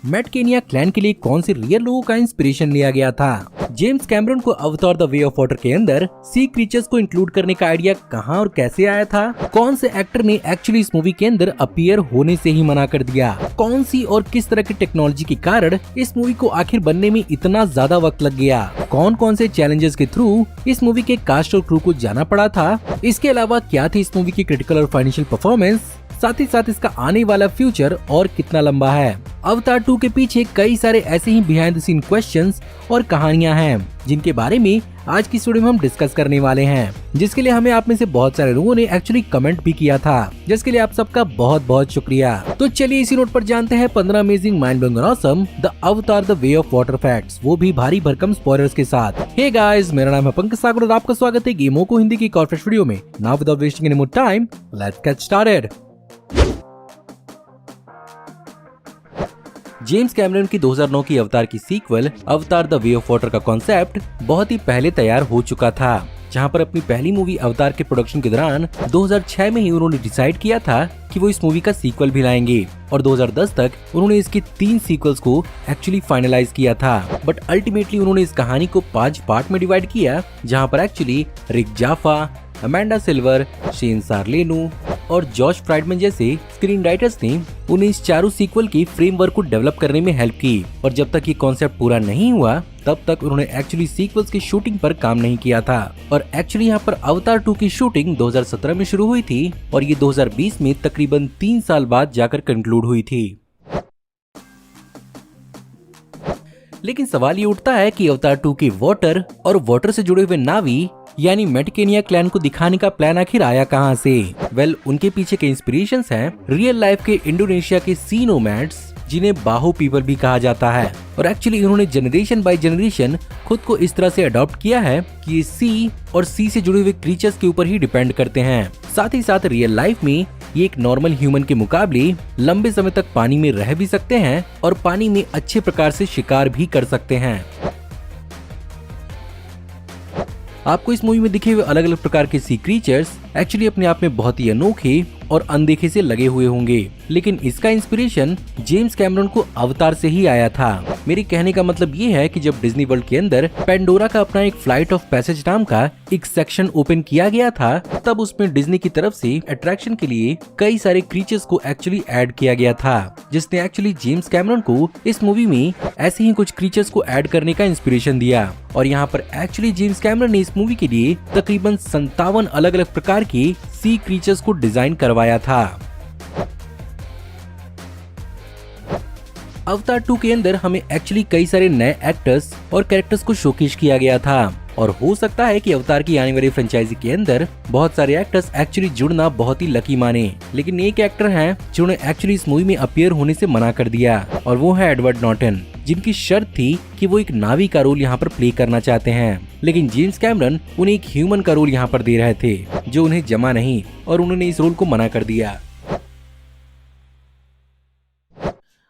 Mat Kenya clan के लिए कौन से रियल लोगों का इंस्पिरेशन लिया गया था? जेम्स कैमरन को अवतार द वे ऑफ वाटर के अंदर सी क्रीचर्स को इंक्लूड करने का आइडिया कहां और कैसे आया था? कौन से एक्टर ने एक्चुअली इस मूवी के अंदर अपीयर होने से ही मना कर दिया? कौन सी और किस तरह की टेक्नोलॉजी के कारण इस मूवी को आखिर बनने में इतना ज्यादा वक्त लग गया? कौन कौन से चैलेंजेस के थ्रू इस मूवी के कास्ट और क्रू को जाना पड़ा था? इसके अलावा क्या थी इस मूवी की क्रिटिकल और फाइनेंशियल परफॉर्मेंस? साथ ही साथ इसका आने वाला फ्यूचर और कितना लंबा है? अवतार 2 के पीछे कई सारे ऐसे ही बिहाइंड द सीन क्वेश्चंस और कहानियां हैं जिनके बारे में आज की वीडियो में हम डिस्कस करने वाले हैं, जिसके लिए हमें आप में से बहुत सारे लोगों ने एक्चुअली कमेंट भी किया था, जिसके लिए आप सबका बहुत बहुत शुक्रिया। तो चलिए इसी नोट पर जानते हैं 15 अमेजिंग माइंड ब्लोइंग और ऑसम द अवतार the way of water facts, वो भी भारी भरकम स्पॉयलर्स के साथ। हे गाइस, मेरा नाम है पंकज सागर और आपका स्वागत है गेमों को हिंदी की कॉर्पोरेट वीडियो में। Now without wasting any more time, let's get started. James Cameron की 2009 की अवतार की सीक्वल अवतार द वे ऑफ वाटर का कॉन्सेप्ट बहुत ही पहले तैयार हो चुका था, जहां पर अपनी पहली मूवी अवतार के प्रोडक्शन के दौरान 2006 में ही उन्होंने डिसाइड किया था कि वो इस मूवी का सीक्वल भी लाएंगे और 2010 तक उन्होंने इसकी 3 सीक्वल्स को एक्चुअली फाइनलाइज किया था। बट अल्टीमेटली उन्होंने इस कहानी को 5 पार्ट में डिवाइड किया, जहां पर एक्चुअली रिक जाफा, अमेंडा सिल्वर, शेन सार्लेनो और जॉश फ्राइडमैन जैसे स्क्रीन राइटर्स ने उन्हें इस चारों सीक्वल की फ्रेमवर्क को डेवलप करने में हेल्प की। और जब तक ये कॉन्सेप्ट पूरा नहीं हुआ तब तक उन्होंने एक्चुअली सीक्वल्स की शूटिंग पर काम नहीं किया था। और एक्चुअली यहाँ पर अवतार 2 की शूटिंग 2017 में शुरू हुई थी और ये 2020 में तकरीबन 3 साल बाद जाकर कंक्लूड हुई थी। लेकिन सवाल ये उठता है कि अवतार 2 की वाटर और वाटर से जुड़े हुए नावी यानी मैट केनिया क्लैन को दिखाने का प्लान आखिर आया कहां से? उनके पीछे के इंस्पिरेशंस हैं रियल लाइफ के इंडोनेशिया के सी नोमैड्स, जिन्हें बाहो पीपल भी कहा जाता है। और एक्चुअली इन्होंने जनरेशन बाय जनरेशन खुद को इस तरह से अडॉप्ट किया है कि ये सी और सी से जुड़े हुए क्रीचर्स के ऊपर ही डिपेंड करते हैं। साथ ही साथ रियल लाइफ में ये एक नॉर्मल ह्यूमन के मुकाबले लंबे समय तक पानी में रह भी सकते हैं और पानी में अच्छे प्रकार से शिकार भी कर सकते हैं। आपको इस मूवी में दिखे हुए अलग अलग प्रकार के सी क्रीचर्स एक्चुअली अपने आप में बहुत ही अनोखे और अनदेखे से लगे हुए होंगे, लेकिन इसका इंस्पिरेशन जेम्स कैमरन को अवतार से ही आया था। मेरे कहने का मतलब ये है कि जब डिज्नी वर्ल्ड के अंदर पेंडोरा का अपना एक फ्लाइट ऑफ पैसेज नाम का एक सेक्शन ओपन किया गया था, तब उसमें डिज्नी की तरफ से अट्रैक्शन के लिए कई सारे क्रीचर्स को एक्चुअली ऐड किया गया था, जिसने एक्चुअली जेम्स कैमरन को इस मूवी में ऐसे ही कुछ क्रीचर्स को ऐड करने का इंस्पिरेशन दिया। और यहाँ पर एक्चुअली जेम्स कैमरन ने इस मूवी के लिए तकरीबन 57 अलग अलग प्रकार के सी क्रीचर्स को डिजाइन करवाया था। अवतार 2 के अंदर हमें एक्चुअली कई सारे नए एक्टर्स और कैरेक्टर्स को शोकेस किया गया था और हो सकता है कि अवतार की आने वाली फ्रेंचाइजी के अंदर बहुत सारे एक्टर्स एक्चुअली जुड़ना बहुत ही लकी माने। लेकिन एक एक्टर हैं जिन्होंने एक्चुअली इस मूवी में अपीयर होने से मना कर दिया और वो है एडवर्ड नॉर्टन, जिनकी शर्त थी कि वो एक नावी का रोल यहाँ पर प्ले करना चाहते हैं। लेकिन जेम्स कैमरन उन्हें एक ह्यूमन का रोल यहाँ पर दे रहे थे जो उन्हें जमा नहीं, और उन्होंने इस रोल को मना कर दिया।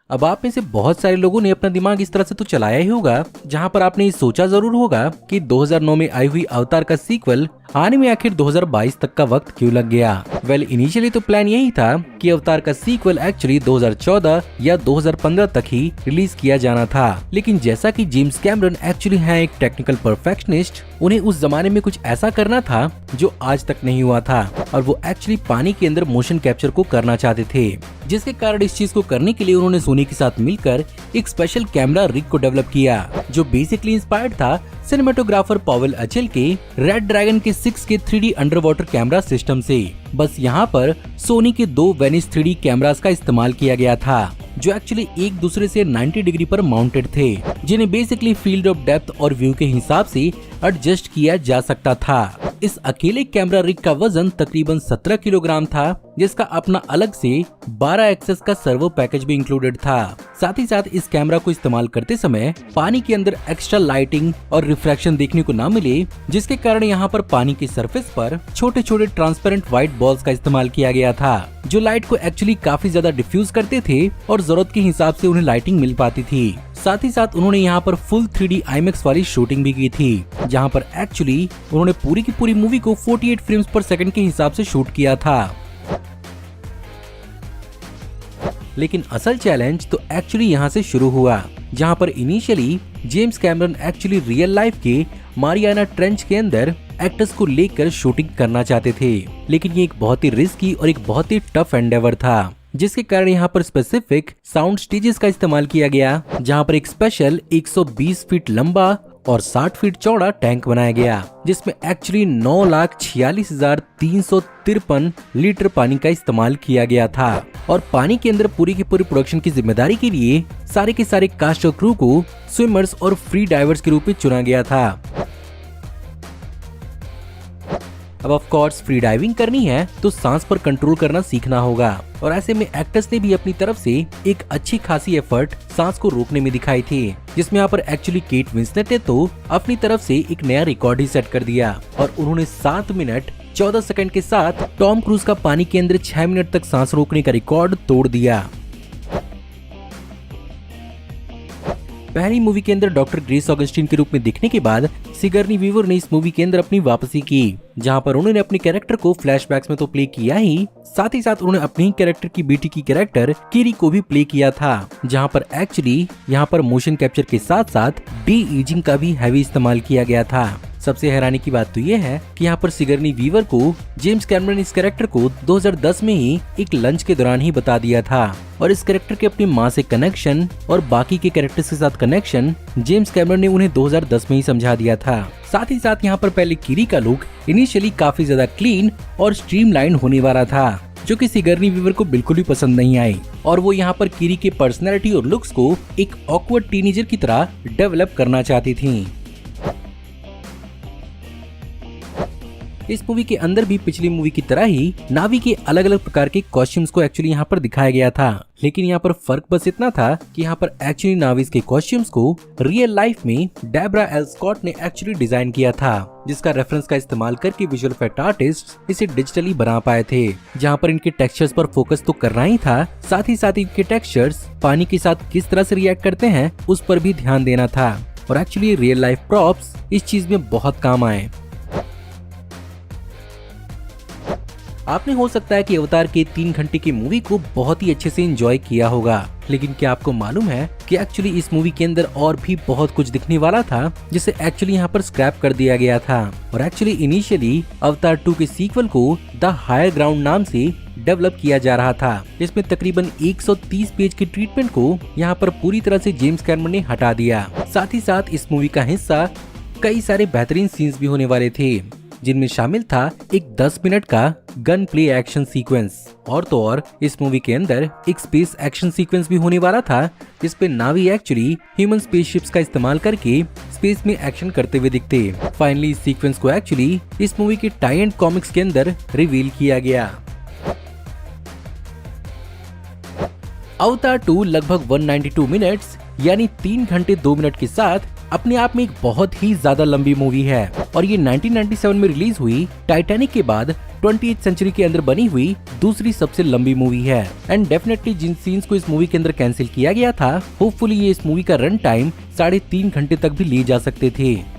अब आप में से बहुत सारे लोगों ने अपना दिमाग इस तरह से तो चलाया ही होगा, जहां पर आपने ये सोचा जरूर होगा कि 2009 में आई हुई अवतार का सीक्वल आने में आखिर 2022 तक का वक्त क्यों लग गया? इनिशियली तो प्लान यही था कि अवतार का सीक्वल एक्चुअली 2014 या 2015 तक ही रिलीज किया जाना था। लेकिन जैसा कि जेम्स कैमरन एक्चुअली है एक टेक्निकल परफेक्शनिस्ट, उन्हें उस जमाने में कुछ ऐसा करना था जो आज तक नहीं हुआ था, और वो एक्चुअली पानी के अंदर मोशन कैप्चर को करना चाहते थे, जिसके कारण इस चीज को करने के लिए उन्होंने सोनी के साथ मिलकर एक स्पेशल कैमरा रिग को डेवलप किया, जो बेसिकली इंस्पायर्ड था सिनेमेटोग्राफर पॉवेल अचेल के रेड ड्रैगन के 6 के 3D under water camera system से। बस यहाँ पर सोनी के 2 वेनिस 3D कैमरास का इस्तेमाल किया गया था, जो एक्चुअली एक दूसरे से 90 डिग्री पर माउंटेड थे, जिन्हें बेसिकली फील्ड ऑफ डेप्थ और व्यू के हिसाब से एडजस्ट किया जा सकता था। इस अकेले कैमरा रिग का वजन तकरीबन 17 किलोग्राम था, जिसका अपना अलग से 12 एक्सेस का सर्वो पैकेज भी इंक्लूडेड था। साथ ही साथ इस कैमरा को इस्तेमाल करते समय पानी के अंदर एक्स्ट्रा लाइटिंग और रिफ्रैक्शन देखने को ना मिले, जिसके कारण यहाँ पर पानी की सरफेस पर छोटे छोटे ट्रांसपेरेंट व्हाइट बॉल्स का इस्तेमाल किया गया था, जो लाइट को एक्चुअली काफी ज्यादा डिफ्यूज करते थे और जरूरत के हिसाब से उन्हें लाइटिंग मिल पाती थी। साथ ही साथ उन्होंने यहाँ पर फुल 3D IMAX वाली शूटिंग भी की थी, जहाँ पर एक्चुअली उन्होंने पूरी की पूरी मूवी को 48 फ्रेम्स पर सेकंड के हिसाब से शूट किया था। लेकिन असल चैलेंज तो एक्चुअली यहाँ से शुरू हुआ, जहाँ पर initially James Cameron actually real life के मारियाना ट्रेंच के अंदर एक्टर्स को लेकर शूटिंग करना चाहते थे, लेकिन ये एक बहुत ही रिस्की और एक बहुत ही टफ एंडेवर था, जिसके कारण यहाँ पर स्पेसिफिक साउंड स्टेजेस का इस्तेमाल किया गया, जहाँ पर एक स्पेशल 120 फीट लंबा और 60 फीट चौड़ा टैंक बनाया गया, जिसमें एक्चुअली 9,46,353 लीटर पानी का इस्तेमाल किया गया था। और पानी के अंदर पूरी की पूरी प्रोडक्शन की जिम्मेदारी के लिए सारे के सारे कास्ट और क्रू को स्विमर्स और फ्री डाइवर्स के रूप में चुना गया था। अब ऑफ कोर्स फ्री डाइविंग करनी है तो सांस पर कंट्रोल करना सीखना होगा, और ऐसे में एक्टर्स ने भी अपनी तरफ से एक अच्छी खासी एफर्ट सांस को रोकने में दिखाई थी, जिसमें यहाँ पर एक्चुअली केट विंसलेट ने तो अपनी तरफ से एक नया रिकॉर्ड ही सेट कर दिया, और उन्होंने 7 मिनट 14 सेकंड के साथ टॉम क्रूज का पानी के अंदर 6 मिनट तक सांस रोकने का रिकॉर्ड तोड़ दिया। पहली मूवी के अंदर डॉक्टर ग्रेस ऑगस्टिन के रूप में दिखने के बाद सिगर्नी वीवर ने इस मूवी के अंदर अपनी वापसी की, जहां पर उन्होंने अपने कैरेक्टर को फ्लैशबैक्स में तो प्ले किया ही, साथ ही साथ उन्होंने अपने ही कैरेक्टर की बेटी की कैरेक्टर किरी को भी प्ले किया था, जहां पर एक्चुअली यहां पर मोशन कैप्चर के साथ साथ डी एजिंग का भी हैवी इस्तेमाल किया गया था। सबसे हैरानी की बात तो ये है कि यहाँ पर सिगर्नी वीवर को जेम्स कैमरन इस कैरेक्टर को 2010 में ही एक लंच के दौरान ही बता दिया था, और इस कैरेक्टर के अपनी माँ से कनेक्शन और बाकी के कैरेक्टर्स के साथ कनेक्शन जेम्स कैमरन ने उन्हें 2010 में ही समझा दिया था। साथ ही साथ यहाँ पर पहले किरी का लुक इनिशियली काफी ज्यादा क्लीन और स्ट्रीमलाइन होने वाला था, जो कि सिगर्नी वीवर को बिल्कुल भी पसंद नहीं आई, और वो यहाँ पर किरी के पर्सनैलिटी और लुक्स को एक ऑकवर्ड टीनेजर की तरह डेवलप करना चाहती थी। इस मूवी के अंदर भी पिछली मूवी की तरह ही नावी के अलग अलग प्रकार के कॉस्ट्यूम्स को एक्चुअली यहाँ पर दिखाया गया था, लेकिन यहाँ पर फर्क बस इतना था कि यहाँ पर एक्चुअली नावीज के कॉस्ट्यूम्स को रियल लाइफ में डेब्रा एल स्कॉट ने एक्चुअली डिजाइन किया था, जिसका रेफरेंस का इस्तेमाल करके विजुअल इफेक्ट आर्टिस्ट इसे डिजिटली बना पाए थे, जहाँ पर इनके टेक्सचर्स पर फोकस तो करना ही था, साथ ही साथ इनके टेक्सचर्स पानी के साथ किस तरह से रिएक्ट करते हैं उस पर भी ध्यान देना था, और एक्चुअली रियल लाइफ प्रॉप्स इस चीज में बहुत काम आए। आपने हो सकता है कि अवतार के 3 घंटे की मूवी को बहुत ही अच्छे से एंजॉय किया होगा, लेकिन क्या आपको मालूम है कि एक्चुअली इस मूवी के अंदर और भी बहुत कुछ दिखने वाला था, जिसे एक्चुअली यहाँ पर स्क्रैप कर दिया गया था, और एक्चुअली इनिशियली अवतार 2 के सीक्वल को द हायर ग्राउंड नाम से डेवलप किया जा रहा था, जिसमें तकरीबन 130 पेज की ट्रीटमेंट को यहाँ पर पूरी तरह से जेम्स कैमरन ने हटा दिया। साथ ही साथ इस मूवी का हिस्सा कई सारे बेहतरीन सीन्स भी होने वाले थे, जिनमें शामिल था एक 10 मिनट का गन प्ले एक्शन सीक्वेंस, और तो और इस मूवी के अंदर एक स्पेस एक्शन सीक्वेंस भी होने वाला था, जिसपे नावी एक्चुअली ह्यूमन स्पेसशिप्स का इस्तेमाल करके स्पेस में एक्शन करते हुए दिखते। फाइनली इस सीक्वेंस को एक्चुअली इस मूवी के टाई एंड कॉमिक्स के अंदर रिवील किया गया। अवतार 2 लगभग 192 मिनट्स यानी 3 घंटे 2 मिनट के साथ अपने आप में एक बहुत ही ज्यादा लंबी मूवी है, और ये 1997 में रिलीज हुई टाइटैनिक के बाद 20th सेंचुरी के अंदर बनी हुई दूसरी सबसे लंबी मूवी है। एंड डेफिनेटली जिन सीन्स को इस मूवी के अंदर कैंसिल किया गया था, होपफुली ये इस मूवी का रन टाइम 3.5 घंटे तक भी लिए जा सकते थे।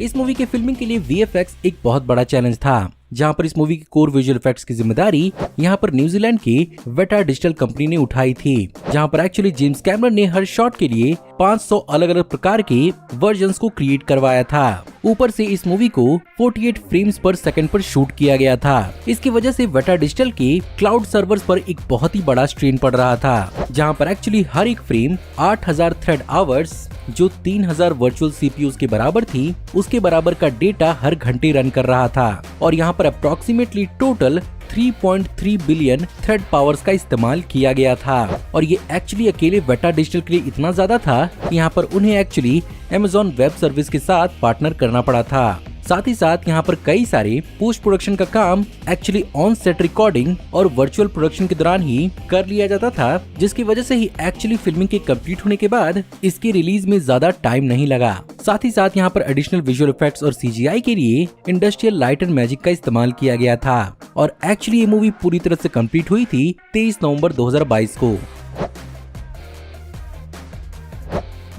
इस मूवी के फिल्मिंग के लिए VFX एक बहुत बड़ा चैलेंज था, जहां पर इस मूवी की कोर विजुअल इफेक्ट्स की जिम्मेदारी यहां पर न्यूजीलैंड की वेटा डिजिटल कंपनी ने उठाई थी, जहां पर एक्चुअली जेम्स कैमरन ने हर शॉट के लिए 500 अलग अलग प्रकार के वर्जन्स को क्रिएट करवाया था। ऊपर से इस मूवी को 48 फ्रेम्स पर सेकंड पर शूट किया गया था। इसकी वजह से वेटा डिजिटल के क्लाउड सर्वर्स पर एक बहुत ही बड़ा स्ट्रेन पड़ रहा था, जहां पर एक्चुअली हर एक फ्रेम 8000 थ्रेड आवर्स जो 3000 वर्चुअल CPUs के बराबर थी, उसके बराबर का डेटा हर घंटे रन कर रहा था, और यहाँ पर approximately total 3.3 billion thread powers का इस्तेमाल किया गया था, और ये एक्चुअली अकेले वेटा डिजिटल के लिए इतना ज्यादा था कि यहाँ पर उन्हें एक्चुअली Amazon वेब सर्विस के साथ पार्टनर करना पड़ा था। साथ ही साथ यहाँ पर कई सारे पोस्ट प्रोडक्शन का काम एक्चुअली ऑन सेट रिकॉर्डिंग और वर्चुअल प्रोडक्शन के दौरान ही कर लिया जाता था, जिसकी वजह से ही एक्चुअली फिल्मिंग के कंप्लीट होने के बाद इसकी रिलीज में ज्यादा टाइम नहीं लगा। साथ ही साथ यहाँ पर एडिशनल विजुअल इफेक्ट्स और CGI के लिए इंडस्ट्रियल लाइट एंड मैजिक का इस्तेमाल किया गया था, और एक्चुअली ये मूवी पूरी तरह से कंप्लीट हुई थी 23 नवंबर 2022 को।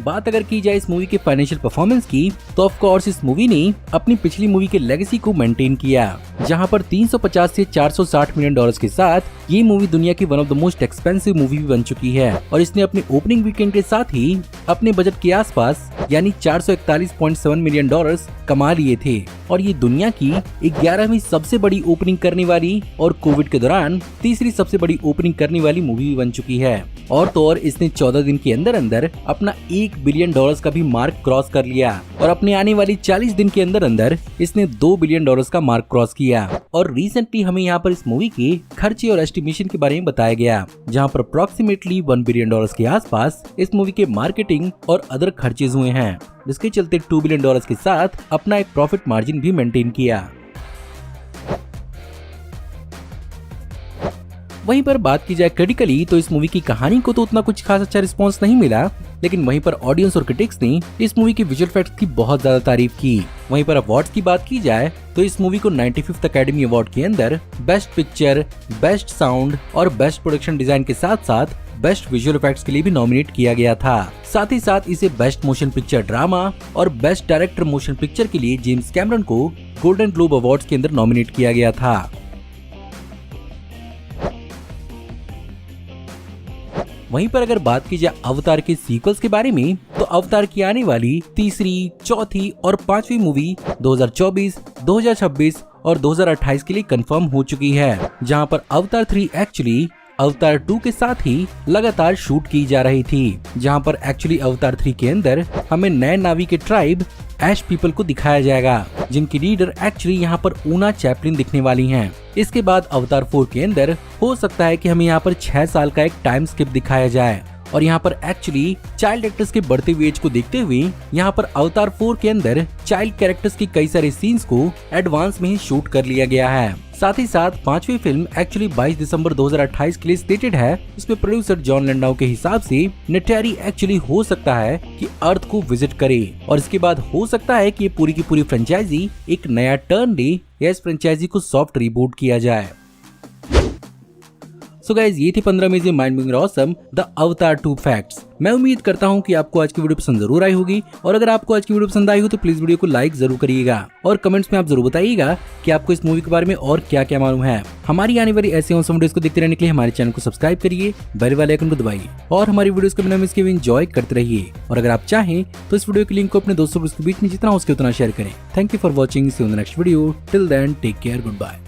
बात अगर की जाए इस मूवी के फाइनेंशियल परफॉर्मेंस की, तो ऑफ कोर्स इस मूवी ने अपनी पिछली मूवी के लेगेसी को मेंटेन किया, जहां पर 350 से 460 मिलियन डॉलर्स के साथ ये मूवी दुनिया की one of the most expensive movie भी बन चुकी है और इसने अपने ओपनिंग वीकेंड के साथ ही अपने बजट के आसपास यानी 441.7 मिलियन डॉलर्स कमा लिए थे और ये दुनिया की 11वीं सबसे बड़ी ओपनिंग करने वाली और कोविड के दौरान तीसरी सबसे बड़ी ओपनिंग करने वाली मूवी भी बन चुकी है। और तो और इसने 14 दिन के अंदर अंदर अपना 1 बिलियन डॉलर्स का भी मार्क क्रॉस कर लिया और अपने आने वाली 40 दिन के अंदर अंदर इसने 2 बिलियन डॉलर्स का मार्क क्रॉस किया। और रिसेंटली हमें यहाँ पर इस मूवी के खर्चे और एस्टिमेशन के बारे में बताया गया, जहाँ पर अप्रोक्सीमेटली 1 बिलियन डॉलर्स के आसपास इस मूवी के मार्केटिंग और अदर खर्चे हुए हैं, जिसके चलते 2 बिलियन डॉलर्स के साथ अपना एक प्रॉफिट मार्जिन भी मेंटेन किया। वहीं पर बात की जाए क्रिटिकली तो इस मूवी की कहानी को तो उतना कुछ खास अच्छा रिस्पांस नहीं मिला, लेकिन वहीं पर ऑडियंस और क्रिटिक्स ने इस मूवी के विजुअल इफेक्ट्स की बहुत ज्यादा तारीफ की। वहीं पर अवार्ड्स की बात की जाए तो इस मूवी को 95th अकेडमी अवार्ड के अंदर बेस्ट पिक्चर, बेस्ट साउंड और बेस्ट प्रोडक्शन डिजाइन के साथ साथ बेस्ट विजुअल इफेक्ट्स के लिए भी नॉमिनेट किया गया था। साथ ही साथ इसे बेस्ट मोशन पिक्चर ड्रामा और बेस्ट डायरेक्टर मोशन पिक्चर के लिए जेम्स कैमरन को गोल्डन ग्लोब अवार्ड्स के अंदर नॉमिनेट किया गया था। वहीं पर अगर बात की जाए अवतार के सीक्वल्स के बारे में, तो अवतार की आने वाली तीसरी, चौथी और पांचवी मूवी 2024, 2026 और 2028 के लिए कंफर्म हो चुकी है, जहां पर अवतार 3 एक्चुअली अवतार 2 के साथ ही लगातार शूट की जा रही थी, जहां पर एक्चुअली अवतार 3 के अंदर हमें नए नावी के ट्राइब ऐश पीपल को दिखाया जाएगा, जिनकी लीडर एक्चुअली यहाँ पर ऊना चैपलिन दिखने वाली हैं। इसके बाद अवतार 4 के अंदर हो सकता है कि हमें यहाँ पर 6 साल का एक टाइम स्किप दिखाया जाए और यहाँ पर एक्चुअली चाइल्ड एक्टर्स के बढ़ते हुए एज को देखते हुए यहाँ पर अवतार 4 के अंदर चाइल्ड कैरेक्टर्स की कई सारे सीन्स को एडवांस में ही शूट कर लिया गया है। साथ ही साथ पांचवी फिल्म एक्चुअली 22 दिसंबर 2028 के लिए स्टेटेड है। इसमें प्रोड्यूसर जॉन लैंडाउ के हिसाब से नेटेरी एक्चुअली हो सकता है कि अर्थ को विजिट करे और इसके बाद हो सकता है कि ये पूरी की पूरी फ्रेंचाइजी एक नया टर्न ले या इस फ्रेंचाइजी को सॉफ्ट रिबूट किया जाए। सो गाइस, ये थी 15 में माइंड ब्लोइंग ऑसम द अवतार 2 फैक्ट्स। मैं उम्मीद करता हूँ कि आपको आज की वीडियो पसंद जरूर आई होगी और अगर आपको आज की वीडियो पसंद आई हो तो प्लीज वीडियो को लाइक जरूर करिएगा और कमेंट्स में आप जरूर बताइएगा कि आपको इस मूवी के बारे में और क्या क्या मालूम है। हमारी आने वाली ऐसे ऑसम वीडियोस को देखते रहने के लिए हमारे चैनल को सब्सक्राइब करिए, बेल वाले आइकन को दबाइए और हमारी वीडियोस को बिना मिस किए एंजॉय करते रहिए। और अगर आप चाहें तो इस वीडियो के लिंक को अपने दोस्तों के बीच में जितना हो सके उतना शेयर करें। Thank you for watching, see you in the next video. Till then take care, good bye.